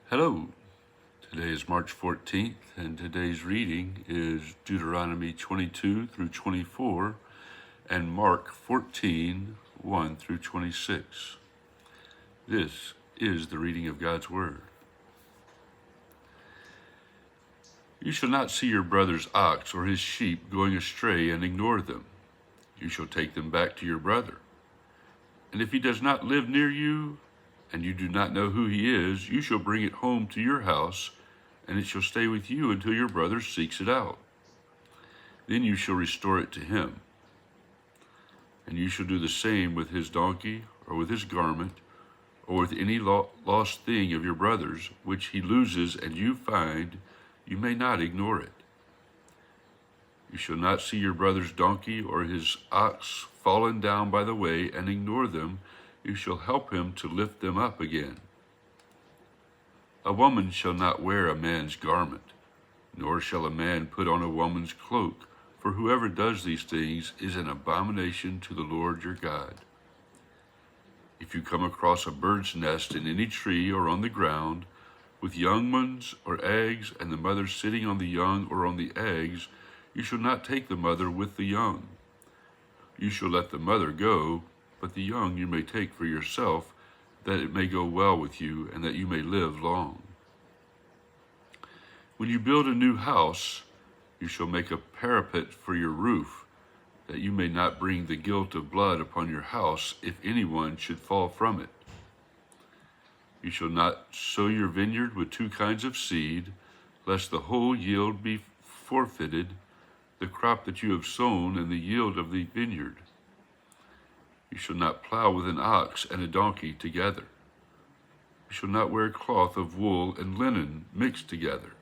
Hello, today is March 14th, and today's reading is Deuteronomy 22 through 24 and Mark 14, 1 through 26. This is the reading of God's Word. You shall not see your brother's ox or his sheep going astray and ignore them. You shall take them back to your brother. And if he does not live near you, and you do not know who he is, you shall bring it home to your house, and it shall stay with you until your brother seeks it out. Then you shall restore it to him. And you shall do the same with his donkey, or with his garment, or with any lost thing of your brother's, which he loses and you find. You may not ignore it. You shall not see your brother's donkey or his ox fallen down by the way and ignore them. You shall help him to lift them up again. A woman shall not wear a man's garment, nor shall a man put on a woman's cloak, for whoever does these things is an abomination to the Lord your God. If you come across a bird's nest in any tree or on the ground, with young ones or eggs, and the mother sitting on the young or on the eggs, you shall not take the mother with the young. You shall let the mother go, but the young you may take for yourself, that it may go well with you, and that you may live long. When you build a new house, you shall make a parapet for your roof, that you may not bring the guilt of blood upon your house if anyone should fall from it. You shall not sow your vineyard with two kinds of seed, lest the whole yield be forfeited, the crop that you have sown and the yield of the vineyard. You shall not plow with an ox and a donkey together. You shall not wear cloth of wool and linen mixed together.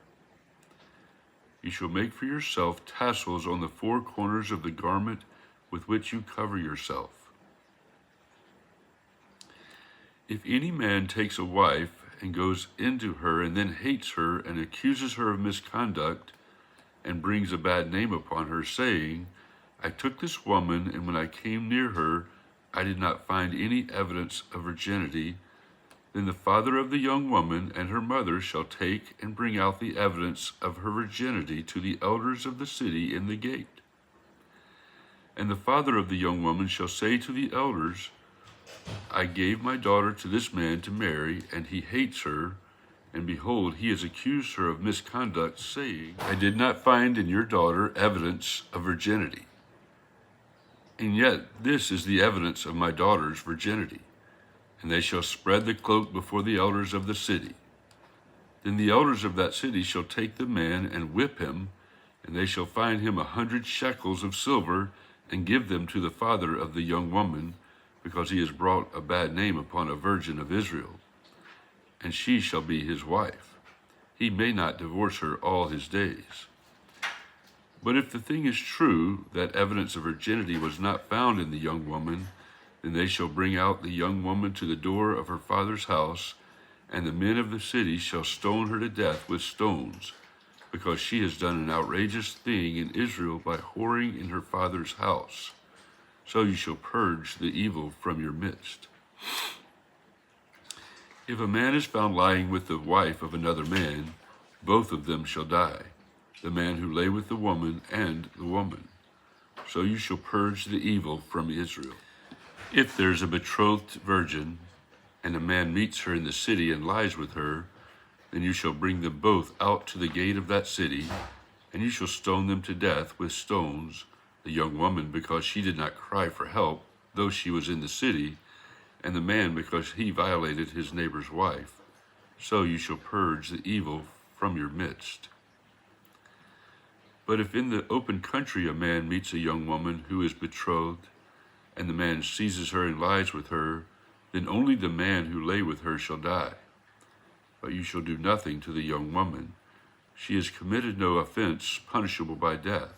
You shall make for yourself tassels on the four corners of the garment with which you cover yourself. If any man takes a wife and goes into her and then hates her and accuses her of misconduct and brings a bad name upon her, saying, I took this woman, and when I came near her, I did not find any evidence of virginity, then the father of the young woman and her mother shall take and bring out the evidence of her virginity to the elders of the city in the gate. And the father of the young woman shall say to the elders, I gave my daughter to this man to marry, and he hates her, and behold, he has accused her of misconduct, saying, I did not find in your daughter evidence of virginity. And yet this is the evidence of my daughter's virginity. And they shall spread the cloak before the elders of the city. Then the elders of that city shall take the man and whip him, and they shall fine him 100 shekels of silver, and give them to the father of the young woman, because he has brought a bad name upon a virgin of Israel. And she shall be his wife. He may not divorce her all his days. But if the thing is true, that evidence of virginity was not found in the young woman, then they shall bring out the young woman to the door of her father's house, and the men of the city shall stone her to death with stones, because she has done an outrageous thing in Israel by whoring in her father's house. So you shall purge the evil from your midst. If a man is found lying with the wife of another man, both of them shall die, the man who lay with the woman and the woman. So you shall purge the evil from Israel. If there is a betrothed virgin, and a man meets her in the city and lies with her, then you shall bring them both out to the gate of that city, and you shall stone them to death with stones, the young woman because she did not cry for help, though she was in the city, and the man because he violated his neighbor's wife. So you shall purge the evil from your midst. But if in the open country a man meets a young woman who is betrothed, and the man seizes her and lies with her, then only the man who lay with her shall die. But you shall do nothing to the young woman. She has committed no offense punishable by death.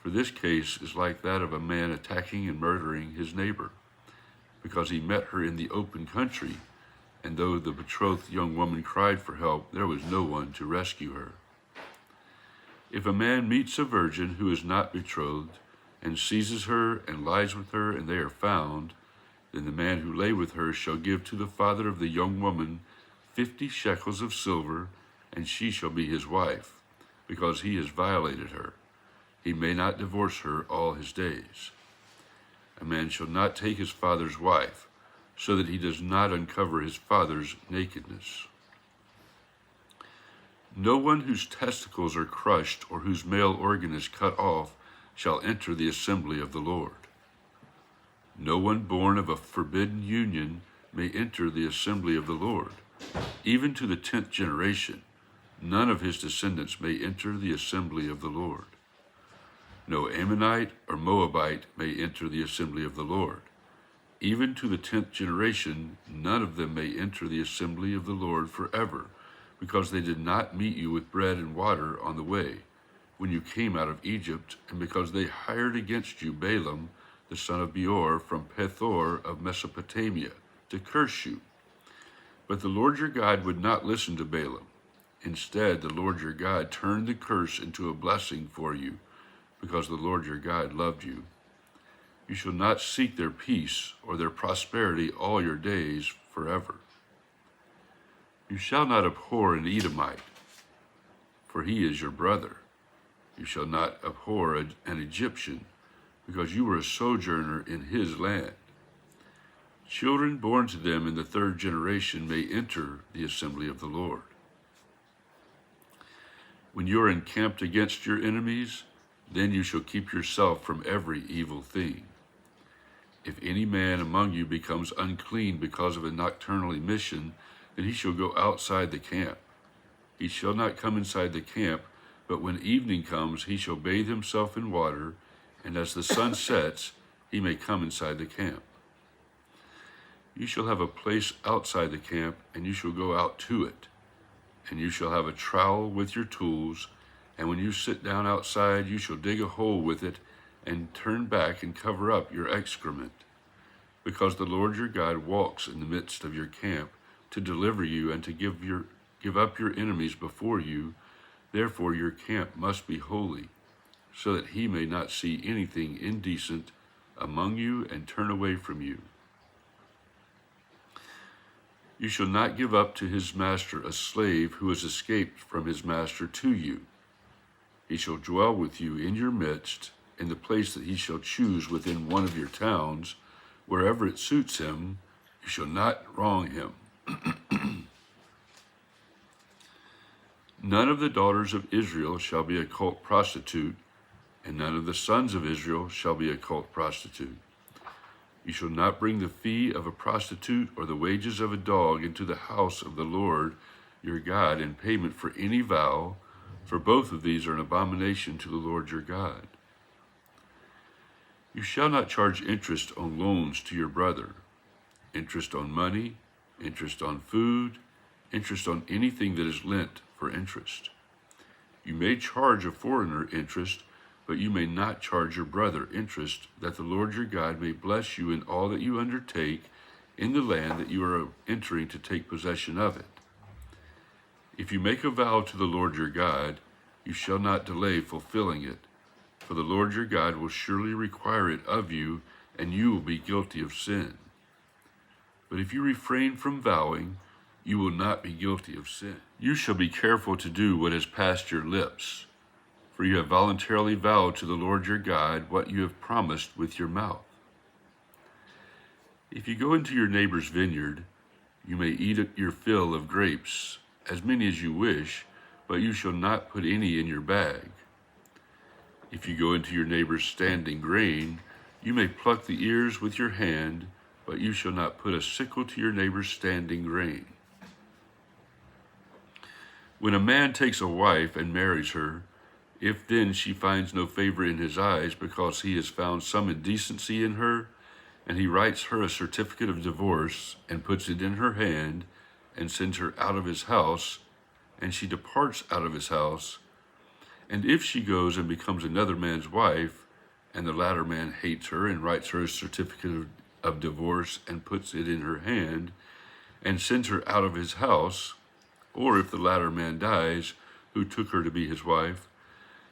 For this case is like that of a man attacking and murdering his neighbor, because he met her in the open country, and though the betrothed young woman cried for help, there was no one to rescue her. If a man meets a virgin who is not betrothed, and seizes her and lies with her, and they are found, then the man who lay with her shall give to the father of the young woman 50 shekels of silver, and she shall be his wife, because he has violated her. He may not divorce her all his days. A man shall not take his father's wife, so that he does not uncover his father's nakedness. No one whose testicles are crushed or whose male organ is cut off shall enter the assembly of the Lord. No one born of a forbidden union may enter the assembly of the Lord. Even to the 10th generation, none of his descendants may enter the assembly of the Lord. No Ammonite or Moabite may enter the assembly of the Lord. Even to the 10th generation, none of them may enter the assembly of the Lord forever, because they did not meet you with bread and water on the way, when you came out of Egypt, and because they hired against you Balaam, the son of Beor, from Pethor of Mesopotamia, to curse you. But the Lord your God would not listen to Balaam. Instead, the Lord your God turned the curse into a blessing for you, because the Lord your God loved you. You shall not seek their peace or their prosperity all your days forever. You shall not abhor an Edomite, for he is your brother. You shall not abhor an Egyptian, because you were a sojourner in his land. Children born to them in the 3rd generation may enter the assembly of the Lord. When you are encamped against your enemies, then you shall keep yourself from every evil thing. If any man among you becomes unclean because of a nocturnal emission, then he shall go outside the camp. He shall not come inside the camp, but when evening comes, he shall bathe himself in water, and as the sun sets, he may come inside the camp. You shall have a place outside the camp, and you shall go out to it. And you shall have a trowel with your tools, and when you sit down outside, you shall dig a hole with it, and turn back and cover up your excrement. Because the Lord your God walks in the midst of your camp to deliver you and to give up your enemies before you, therefore your camp must be holy, so that he may not see anything indecent among you and turn away from you. You shall not give up to his master a slave who has escaped from his master to you. He shall dwell with you in your midst, in the place that he shall choose within one of your towns, wherever it suits him. You shall not wrong him. None of the daughters of Israel shall be a cult prostitute, and none of the sons of Israel shall be a cult prostitute. You shall not bring the fee of a prostitute or the wages of a dog into the house of the Lord your God in payment for any vow, for both of these are an abomination to the Lord your God. You shall not charge interest on loans to your brother, interest on money, interest on food, interest on anything that is lent for interest. You may charge a foreigner interest, but you may not charge your brother interest, that the Lord your God may bless you in all that you undertake in the land that you are entering to take possession of it. If you make a vow to the Lord your God, you shall not delay fulfilling it, for the Lord your God will surely require it of you, and you will be guilty of sin. But if you refrain from vowing, you will not be guilty of sin. You shall be careful to do what has passed your lips, for you have voluntarily vowed to the Lord your God what you have promised with your mouth. If you go into your neighbor's vineyard, you may eat your fill of grapes, as many as you wish, but you shall not put any in your bag. If you go into your neighbor's standing grain, you may pluck the ears with your hand, but you shall not put a sickle to your neighbor's standing grain. When a man takes a wife and marries her, if then she finds no favor in his eyes because he has found some indecency in her, and he writes her a certificate of divorce and puts it in her hand and sends her out of his house, and she departs out of his house, and if she goes and becomes another man's wife, and the latter man hates her and writes her a certificate of divorce and puts it in her hand and sends her out of his house, or if the latter man dies, who took her to be his wife,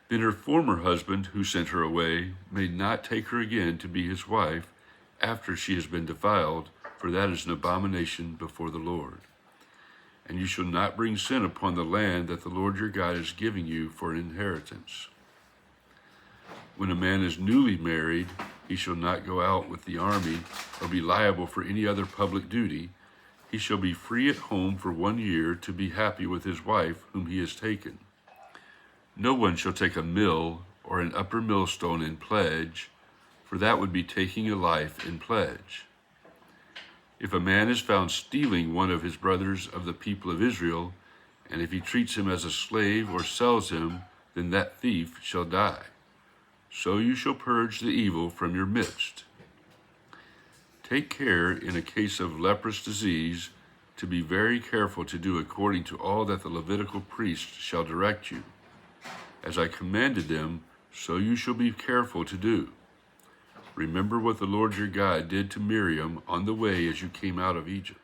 then her former husband, who sent her away, may not take her again to be his wife after she has been defiled, for that is an abomination before the Lord. and you shall not bring sin upon the land that the Lord your God is giving you for an inheritance. When a man is newly married, he shall not go out with the army or be liable for any other public duty. He shall be free at home for 1 year to be happy with his wife whom he has taken. No one shall take a mill or an upper millstone in pledge, for that would be taking a life in pledge. If a man is found stealing one of his brothers of the people of Israel, and if he treats him as a slave or sells him, then that thief shall die. So you shall purge the evil from your midst. Take care in a case of leprous disease to be very careful to do according to all that the Levitical priest shall direct you. As I commanded them, so you shall be careful to do. Remember what the Lord your God did to Miriam on the way as you came out of Egypt.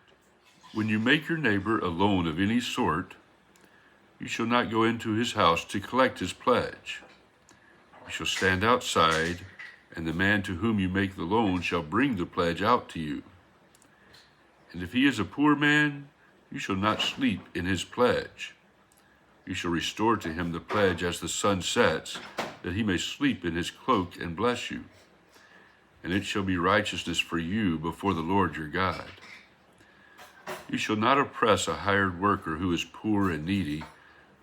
When you make your neighbor a loan of any sort, you shall not go into his house to collect his pledge. You shall stand outside, and the man to whom you make the loan shall bring the pledge out to you. And if he is a poor man, you shall not sleep in his pledge. You shall restore to him the pledge as the sun sets, that he may sleep in his cloak and bless you. And it shall be righteousness for you before the Lord your God. You shall not oppress a hired worker who is poor and needy,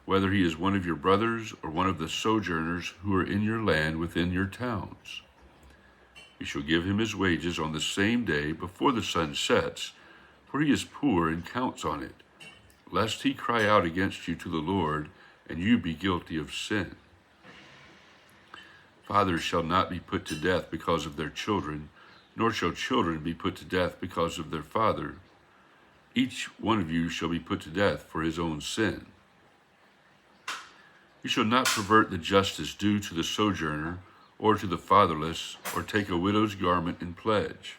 whether he is one of your brothers or one of the sojourners who are in your land within your towns. You shall give him his wages on the same day before the sun sets, for he is poor and counts on it, lest he cry out against you to the Lord, and you be guilty of sin. Fathers shall not be put to death because of their children, nor shall children be put to death because of their father. Each one of you shall be put to death for his own sin. You shall not pervert the justice due to the sojourner, or to the fatherless, or take a widow's garment in pledge.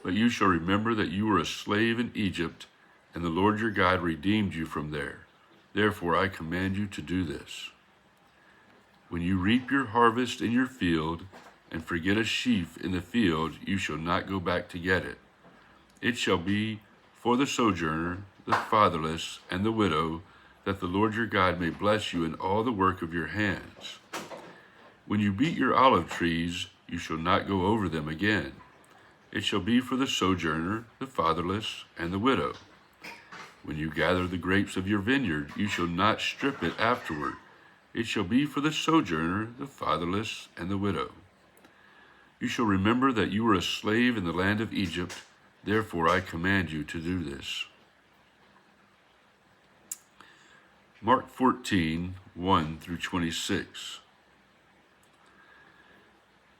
But you shall remember that you were a slave in Egypt, and the Lord your God redeemed you from there. Therefore I command you to do this. When you reap your harvest in your field, and forget a sheaf in the field, you shall not go back to get it. It shall be for the sojourner, the fatherless, and the widow, that the Lord your God may bless you in all the work of your hands. When you beat your olive trees, you shall not go over them again. It shall be for the sojourner, the fatherless, and the widow. When you gather the grapes of your vineyard, you shall not strip it afterward. It shall be for the sojourner, the fatherless, and the widow. You shall remember that you were a slave in the land of Egypt. Therefore I command you to do this. Mark 14, 1 through 26.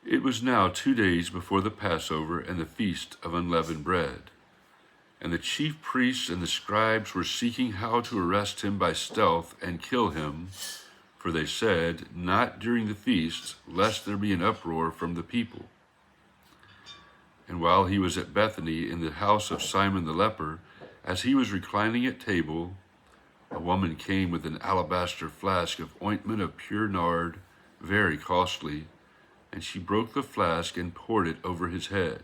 It was now 2 days before the Passover and the feast of unleavened bread. And the chief priests and the scribes were seeking how to arrest him by stealth and kill him, for they said, not during the feast, lest there be an uproar from the people. And while he was at Bethany in the house of Simon the leper, as he was reclining at table, a woman came with an alabaster flask of ointment of pure nard, very costly, and she broke the flask and poured it over his head.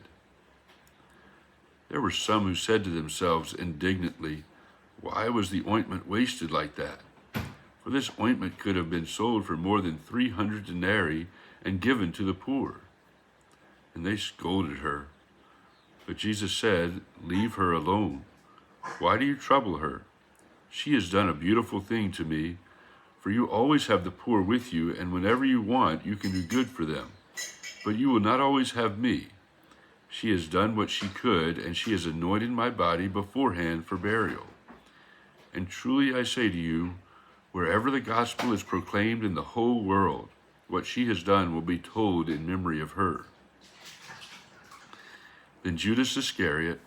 There were some who said to themselves indignantly, why was the ointment wasted like that? For this ointment could have been sold for more than 300 denarii and given to the poor. And they scolded her. But Jesus said, leave her alone. Why do you trouble her? She has done a beautiful thing to me, for you always have the poor with you, and whenever you want, you can do good for them. But you will not always have me. She has done what she could, and she has anointed my body beforehand for burial. And truly I say to you, wherever the gospel is proclaimed in the whole world, what she has done will be told in memory of her. Then Judas Iscariot,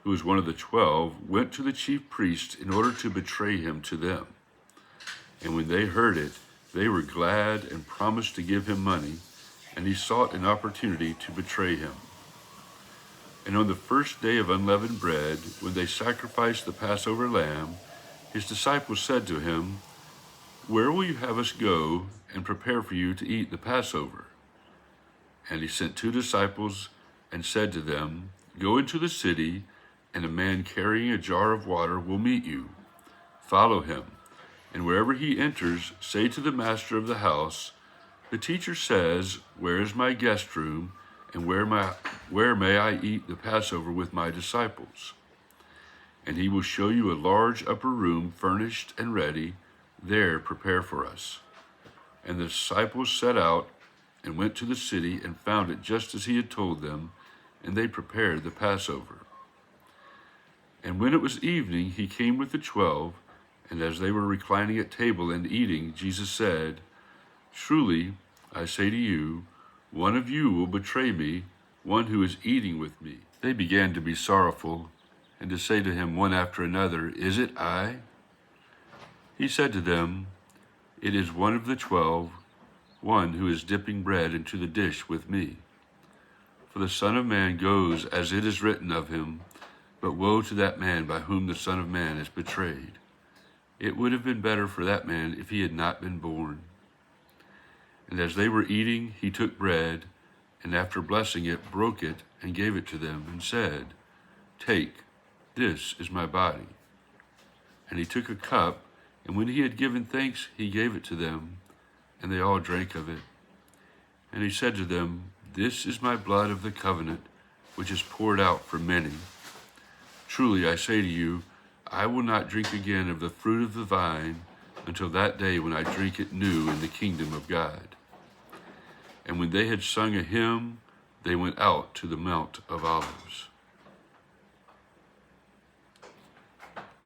who was one of the 12, went to the chief priests in order to betray him to them. And when they heard it, they were glad and promised to give him money, and he sought an opportunity to betray him. And on the first day of unleavened bread, when they sacrificed the Passover lamb, his disciples said to him, where will you have us go and prepare for you to eat the Passover? And he sent 2 disciples and said to them, go into the city, and a man carrying a jar of water will meet you. Follow him, and wherever he enters, say to the master of the house, 'The teacher says, where is my guest room, and where may I eat the Passover with my disciples?' And he will show you a large upper room furnished and ready. There prepare for us." And the disciples set out and went to the city and found it just as he had told them, and they prepared the Passover. And when it was evening, he came with the 12, and as they were reclining at table and eating, Jesus said, "Truly, I say to you, one of you will betray me, one who is eating with me." They began to be sorrowful and to say to him one after another, "Is it I?" He said to them, "It is one of the 12, one who is dipping bread into the dish with me. For the Son of Man goes as it is written of him, but woe to that man by whom the Son of Man is betrayed. It would have been better for that man if he had not been born." And as they were eating, he took bread, and after blessing it, broke it and gave it to them, and said, "Take, this is my body." And he took a cup, and when he had given thanks, he gave it to them, and they all drank of it. And he said to them, "This is my blood of the covenant, which is poured out for many. Truly I say to you, I will not drink again of the fruit of the vine until that day when I drink it new in the kingdom of God." And when they had sung a hymn, they went out to the Mount of Olives.